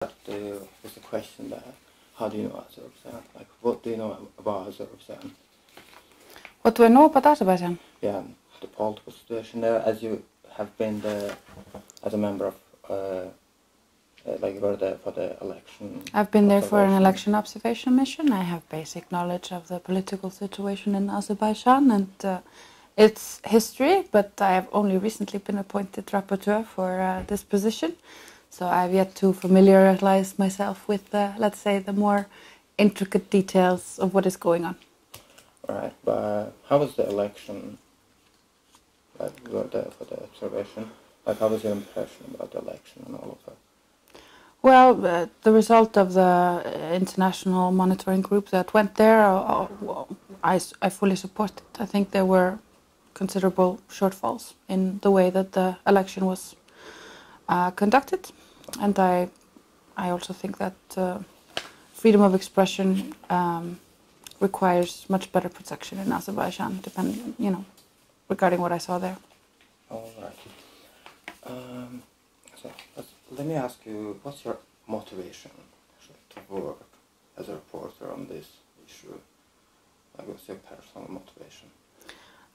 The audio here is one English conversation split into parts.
Was the question there, how do you know Azerbaijan? Like, what do you know about Azerbaijan? What do I know about Azerbaijan? Yeah, the political situation there, as you have been there as a member of, like you were there for the election. I've been there for an election observation mission. I have basic knowledge of the political situation in Azerbaijan and its history, but I have only recently been appointed rapporteur for this position. So I've yet to familiarize myself with, let's say, the more intricate details of what is going on. Right, but how was the election? Like, you were there for the observation. Like, how was your impression about the election and all of that? Well, the result of the international monitoring group that went there, I fully support it. I think there were considerable shortfalls in the way that the election was conducted. And I also think that freedom of expression requires much better protection in Azerbaijan, regarding what I saw there. All right. So let me ask you, what's your motivation to work as a reporter on this issue? Like, what's your personal motivation?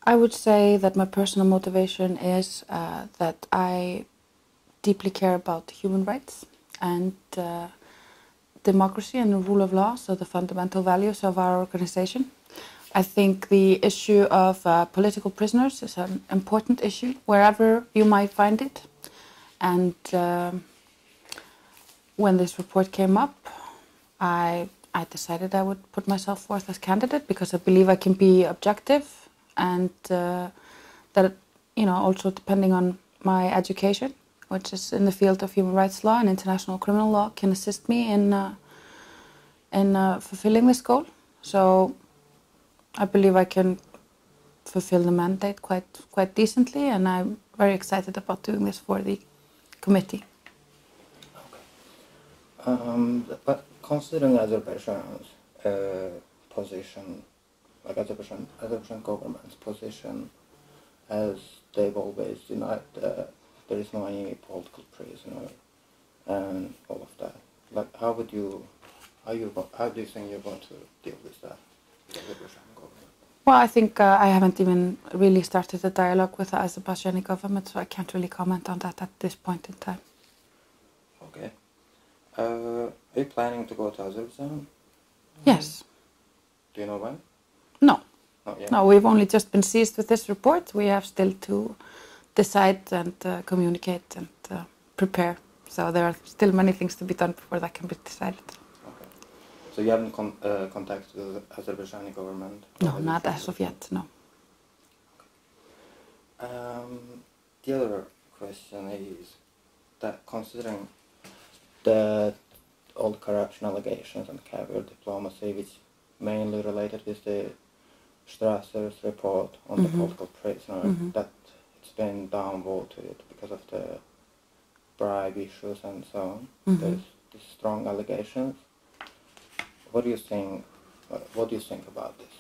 I would say that my personal motivation is that I deeply care about human rights and democracy and the rule of law, so the fundamental values of our organization. I think the issue of political prisoners is an important issue wherever you might find it. And when this report came up, I decided I would put myself forth as candidate because I believe I can be objective and that, also depending on my education, which is in the field of human rights law and international criminal law, can assist me in fulfilling this goal. So I believe I can fulfill the mandate quite decently, and I'm very excited about doing this for the committee. Okay. But considering Azerbaijan's position, like Azerbaijan government's position, as they've always denied there is no any political prisoner and all of that. Like, how do you think you're going to deal with that, the Azerbaijan government? Well, I think I haven't even really started a dialogue with the Azerbaijani government, so I can't really comment on that at this point in time. Okay. Are you planning to go to Azerbaijan? Yes. Do you know when? No. Not yet? No, we've only just been seized with this report. We have still to decide and communicate and prepare. So there are still many things to be done before that can be decided. Okay. So you haven't contacted the Azerbaijani government? No, not as of yet, no. Okay. The other question is that considering all the corruption allegations and caviar diplomacy, which mainly related with the Strasser's report on the political prisoner, that it's been downvoted because of the bribe issues and so on. There's these strong allegations. What do you think? What do you think about this?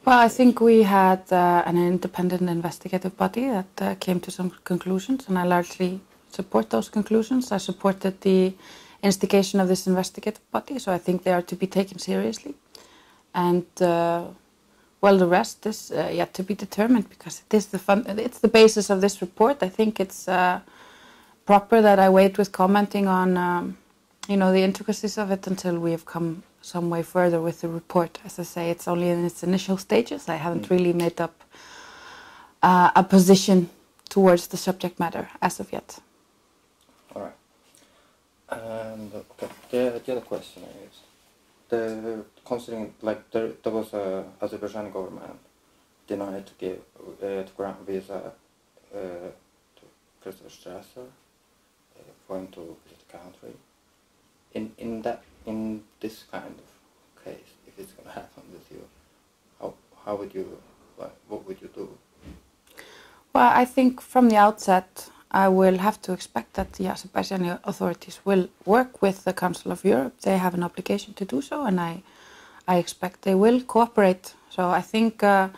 Well, I think we had an independent investigative body that came to some conclusions, and I largely support those conclusions. I supported the instigation of this investigative body, so I think they are to be taken seriously. And well, the rest is yet to be determined because it's the basis of this report. I think it's proper that I wait with commenting on the intricacies of it until we have come some way further with the report. As I say, it's only in its initial stages. I haven't really made up a position towards the subject matter as of yet. All right. And okay, the other question is, considering like there was a Azerbaijani government denied to grant visa to Christopher Strasser for him to visit the country. In this kind of case, if it's going to happen with you, how would you, what would you do? Well, I think from the outset I will have to expect that the Azerbaijani authorities will work with the Council of Europe. They have an obligation to do so, and I expect they will cooperate. So I think the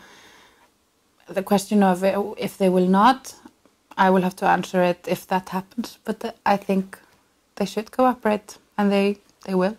question of if they will not, I will have to answer it if that happens. But I think they should cooperate, and they will.